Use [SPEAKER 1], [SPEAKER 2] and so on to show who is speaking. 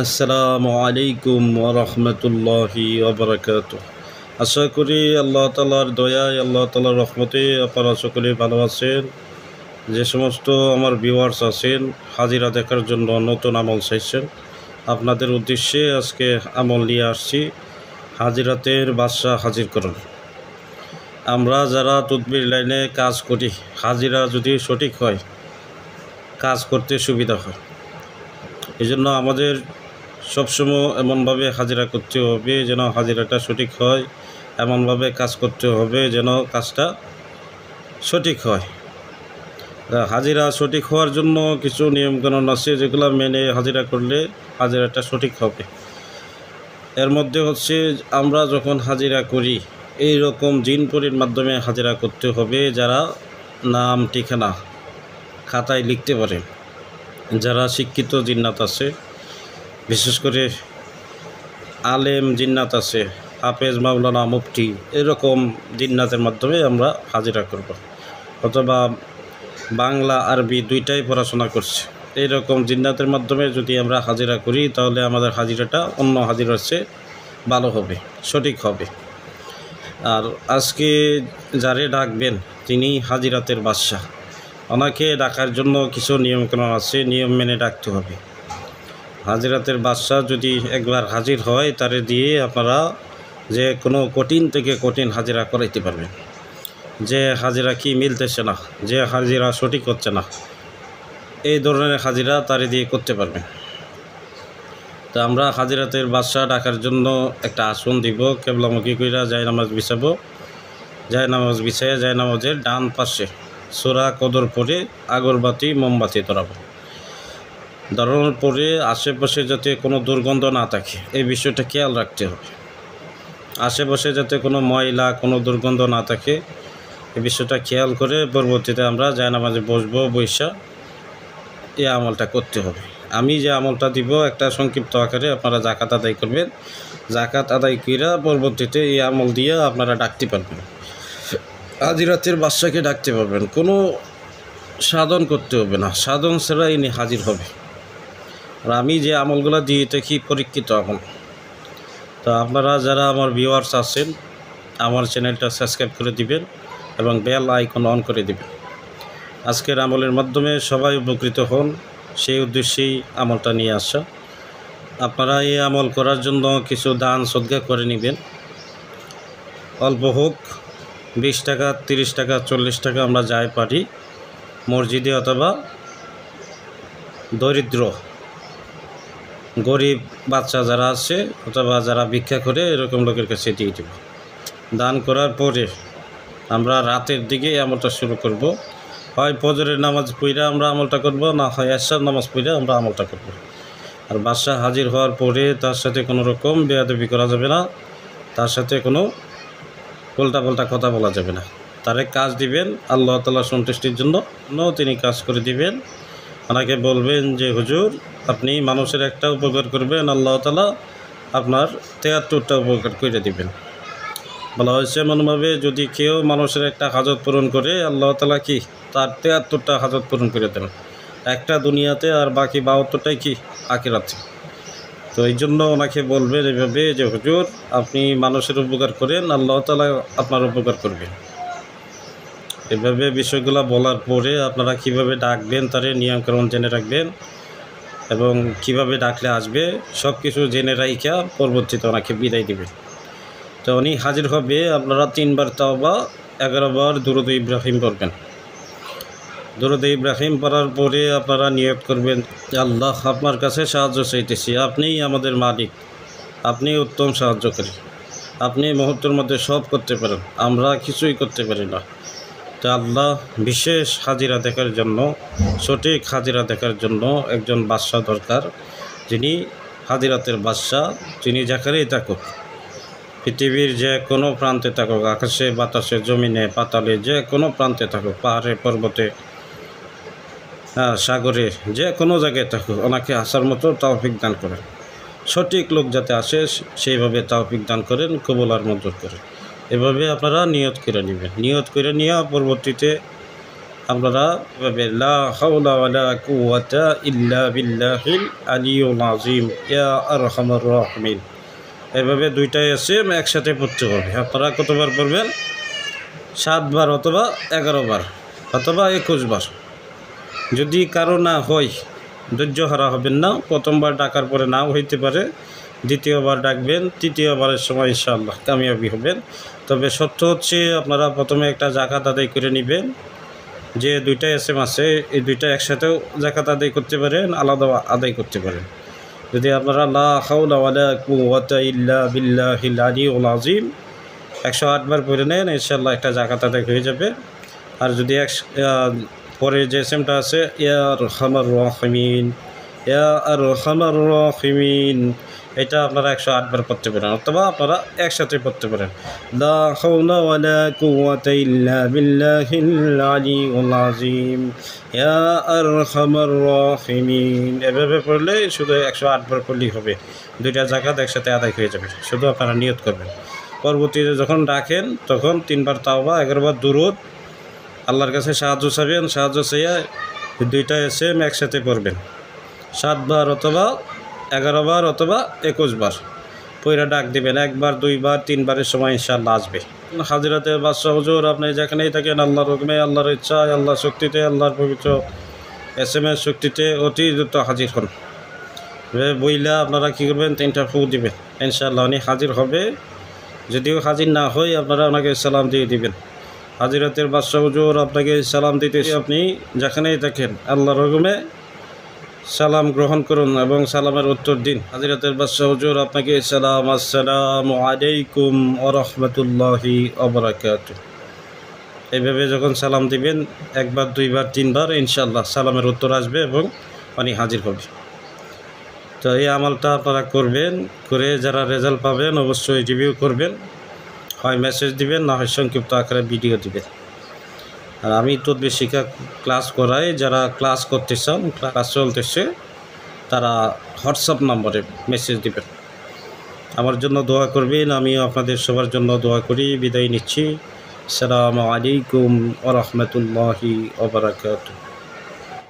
[SPEAKER 1] আসসালামু আলাইকুম ওয়া রাহমাতুল্লাহি ওয়া বারাকাতুহু। আশা করি আল্লাহ তাআলার দয়ায়, আল্লাহ তাআলার রহমতে আপনারা সকলে ভালো আছেন। যে সমস্ত আমার ভিউয়ার্স আছেন হাজিরা দেখার জন্য নতুন আমল চাইছেন, আপনাদের উদ্দেশ্যে আজকে আমল নিয়ে আসছি। হাজিরাতের বাদশা হাজির করুন। আমরা যারা তদবির লাইনে কাজ করি, হাজিরা যদি সঠিক হয় কাজ করতে সুবিধা হয়। এই জন্য আমাদের সবসময় এমনভাবে হাজিরা করতে হবে যেন হাজিরাটা সঠিক হয়, এমনভাবে কাজ করতে হবে যেন কাজটা সঠিক হয়। হাজিরা সঠিক হওয়ার জন্য কিছু নিয়মকানুন আছে, যেগুলো মেনে হাজিরা করলে হাজিরাটা সঠিক হবে। এর মধ্যে হচ্ছে, আমরা যখন হাজিরা করি এই রকম জিনপরির মাধ্যমে হাজিরা করতে হবে, যারা নাম ঠিকানা খাতায় লিখতে পারে, যারা শিক্ষিত জিন্নাত আছে, বিশেষ করে আলেম জিন্নাত আছে, হাফেজ, মাওলানা, মুফতি, এরকম জিন্নাতের মাধ্যমে আমরা হাজিরা করব। অথবা বাংলা আরবি দুইটাই পড়াশোনা করছে, এইরকম জিন্নাতের মাধ্যমে যদি আমরা হাজিরা করি তাহলে আমাদের হাজিরাটা অন্য হাজিরার চেয়ে ভালো হবে, সঠিক হবে। আর আজকে যারে ডাকবেন তিনি হাজিরাতের বাদশা। ওনাকে ডাকার জন্য কিছু নিয়মকানুন আছে, নিয়ম মেনে ডাকতে হবে। হাজিরাতের বাদশা যদি একবার হাজির হয়, তারে দিয়ে আপনারা যে কোনো কঠিন থেকে কঠিন হাজিরা করাইতে পারবেন। যে হাজিরা কি মিলতেছে না, যে হাজিরা সঠিক হচ্ছে না, এই ধরনের হাজিরা তারে দিয়ে করতে পারবেন। তো আমরা হাজিরাতের বাদশা ডাকার জন্য একটা আসন দিব, কেবলামুখী কইরা জায়নামাজ বিছাবো। জায়নামাজ বিছাইয়া জায়নামাজের ডান পাশে সূরা কদর পড়ে আগরবাতি মোমবাতি ধরাবো। ধরানোর পরে আশেপাশে যাতে কোনো দুর্গন্ধ না থাকে, এই বিষয়টা খেয়াল রাখতে হবে। আশেপাশে যাতে কোনো ময়লা, কোনো দুর্গন্ধ না থাকে, এই বিষয়টা খেয়াল করে পরবর্তীতে আমরা জায়নামাজে বসবো। বৈশা এই আমলটা করতে হবে। আমি যে আমলটা দিব একটা সংক্ষিপ্ত আকারে, আপনারা জাকাত আদায় করবেন। জাকাত আদায় কইরা পরবর্তীতে এই আমল দিয়ে আপনারা ডাকতে পারবেন, হাজিরাতের বাদশাকে ডাকতে পারবেন। কোনো সাধন করতে হবে না, সাধন ছাড়া ইনি হাজির হবে। আর আমি যে আমলগুলো দিয়ে থাকি পরীক্ষিত আমল। তো আপনারা যারা আমার ভিউয়ার্স আছেন, আমার চ্যানেলটা সাবস্ক্রাইব করে দিবেন এবং বেল আইকন অন করে দিবেন। আজকের আমলের মাধ্যমে সবাই উপকৃত হন, সেই উদ্দেশ্যেই আমলটা নিয়ে আসা। আপনারা এই আমল করার জন্য কিছু দান সদকা করে নেবেন। অল্প হোক, 20 টাকা, 30 টাকা, 40 টাকা, আমরা যাই পারি মসজিদে অথবা দরিদ্র গরিব বাচ্চা যারা আছে অথবা যারা ভিক্ষা করে এরকম লোকের কাছে দিয়ে দেব। দান করার পরে আমরা রাতের দিকে আমলটা শুরু করব। হয় ফজরের নামাজ পড়ে আমরা আমলটা করব, না হয় এশার নামাজ পড়ে আমরা আমলটা করব। আর বাদশা হাজির হওয়ার পরে তার সাথে কোনো রকম বেয়াদবি করা যাবে না, তার সাথে কোনো উল্টাপাল্টা কথা বলা যাবে না। তারে কাজ দিবেন আল্লাহ তাআলা সন্তুষ্টির জন্য, তিনি কাজ করে দিবেন। ওনাকে বলবেন যে হুজুর, আপনি মানুষের একটা উপকার করবেন, আল্লাহ তাআলা আপনার 73টা উপকার করে দিবেন। বলা হয়েছে এমনভাবে, যদি কেউ মানুষের একটা হাজত পূরণ করে, আল্লাহ তাআলা কি তার 73টা হাজত পূরণ করে দেন, একটা দুনিয়াতে আর বাকি 72টাই কি আখিরাতে। তো এই জন্য ওনাকে বলবেন এভাবে যে হুজুর, আপনি মানুষের উপকার করেন, আল্লাহ তাআলা আপনার উপকার করবেন। এভাবে বিষয়গুলো বলার পরে আপনারা কিভাবে ডাকবেন তারে নিয়মকানুন জেনে রাখবেন এবং কিভাবে ডাকলে আসবে সব কিছু জেনে রাইখা পরবর্তীতে ওনাকে বিদায় দিবেন। তো উনি হাজির হবে। আপনারা 3 বার তাওবা, 11 বার দুরূদ ইব্রাহিম পড়বেন। দুরূদ ইব্রাহিম পড়ার পরে আপনারা নিয়ত করবেন, আল্লাহ, আপনার কাছে সাহায্য চাইতেছি, আপনিই আমাদের মালিক, আপনি উত্তম সাহায্যকারী, আপনি মুহূর্তের মধ্যে সব করতে পারেন, আমরা কিছুই করতে পারি না। তো আল্লাহ, বিশেষ হাজিরা দেখার জন্য, সঠিক হাজিরা দেখার জন্য একজন বাদশা দরকার, যিনি হাজিরাতের বাদশা, যিনি যেখানেই থাকুক, পৃথিবীর যে কোনো প্রান্তে থাকুক, আকাশে বাতাসে জমিনে পাতালে যে কোনো প্রান্তে থাকুক, পাহাড়ে পর্বতে সাগরে, যে কোনো জায়গায় থাকুক, ওনাকে আসার মতো তৌফিক দান করেন। সঠিক লোক যাতে আসে সেইভাবে তৌফিক দান করেন, কবুল আর মঞ্জুর করেন। এভাবে আপনারা নিয়ত করে নেবেন। নিয়ত করে নিয়ে পরবর্তীতে আপনারা এভাবে লা হাওলা ওয়ালা কুওয়াতা ইল্লা বিল্লাহিল আলিয়্যুল আযীম ইয়া আরহামার রাহিমিন, এভাবে দুইটাই আছে একসাথে পড়তে হবে। আপনারা কতবার পড়বেন? 7 বার অথবা 11 বার অথবা 21 বার। যদি কারো না হয়, ধৈর্য হারা হবেন না। প্রথমবার ডাকার পরে নাও হইতে পারে, দ্বিতীয়বার ডাকবেন, তৃতীয়বারের সময় ইনশাআল্লাহ কামিয়াবি হবেন। তবে সত্য হচ্ছে আপনারা প্রথমে একটা জাকাত আদায় করে নেবেন। যে দুইটা এসএম আছে এই দুইটা একসাথেও জাকাত আদায় করতে পারেন, আলাদা আদায় করতে পারেন। যদি আপনারা লা হাওলা ওয়ালা কুওয়াতা ইল্লা বিল্লাহিল আলিয়্যুল আযীম 108 বার পড়ে নেন, ইনশাআল্লাহ একটা জাকাত আদায় হয়ে যাবে। আর যদি পরে যে এসএমটা আছে ইয়া আরহামার রাহিমিন, ইয়া আরহামার রাহিমিন, এটা আপনারা 108 বার পড়তে পারেন অথবা আপনারা একসাথে পড়তে পারেন। লা হাওলা ওয়ালা কুওয়াতা ইল্লা বিল্লাহিল আলিয়্যুল আযীম ইয়া আরহামার রাহিমিন, এভাবে পড়লে শুধু 108 বার পড়লেই হবে। দুইটা জাকাত একসাথে আদায় হয়ে যাবে। শুধু আপনারা নিয়ত করবেন। পরবর্তীতে যখন ডাকেন তখন 3 বার তাওবা, 11 বার দুরূদ, আল্লাহর কাছে সাহায্য চাইবেন। সাহায্য চাইয়া দুইটা এসএম একসাথে পড়বেন 7 বার অথবা 11 বার অথবা 21 বার পয়রা ডাক দিবেন। 1 বার 2 বার 3 বারের সময় ইনশাআল্লাহ আসবে। হাজিরাতের বাদশা হুজুর, আপনি যেখানেই থাকেন আল্লাহর হুকুমে, আল্লাহর ইচ্ছায়, আল্লাহর শক্তিতে, আল্লাহর পবিত্র এসএমের শক্তিতে অতি দ্রুত হাজির হন। বইলা আপনারা কী করবেন? 3টা ফু দিবেন, ইনশাআল্লাহ উনি হাজির হবে। যদিও হাজির না হয় আপনারা ওনাকে সালাম দিয়ে দিবেন। হাজিরাতের বাদশা হুজুর, আপনাকে সালাম দিতে, আপনি যেখানেই থাকেন আল্লাহর হুকুমে সালাম গ্রহণ করুন এবং সালামের উত্তর দিন। হাজিরাতের বাদশা হুজুর, আপনাকে সালাম, আসসালামু আলাইকুম ওয়া রাহমাতুল্লাহি ওয়া বারাকাতুহু। এইভাবে যখন সালাম দিবেন 1 বার 2 বার 3 বার, ইনশাআল্লাহ সালামের উত্তর আসবে এবং উনি হাজির হবে। তো এই আমলটা আপনারা করবেন, করে যারা রেজাল্ট পাবেন অবশ্যই রিভিউ করবেন। হয় মেসেজ দিবেন, না হয় সংক্ষিপ্ত আকারে ভিডিও দিবেন। আর আমি তদবির শিক্ষা ক্লাস করাই, যারা ক্লাস করতে চান, ক্লাস চলতেছে, তারা হোয়াটসঅ্যাপ নম্বরে মেসেজ দিবেন। আমার জন্য দোয়া করবেন, আমিও আপনাদের সবার জন্য দোয়া করি। বিদায় নিচ্ছি। আসসালামু আলাইকুম ওয়া রাহমাতুল্লাহি ওয়া বারাকাতুহু।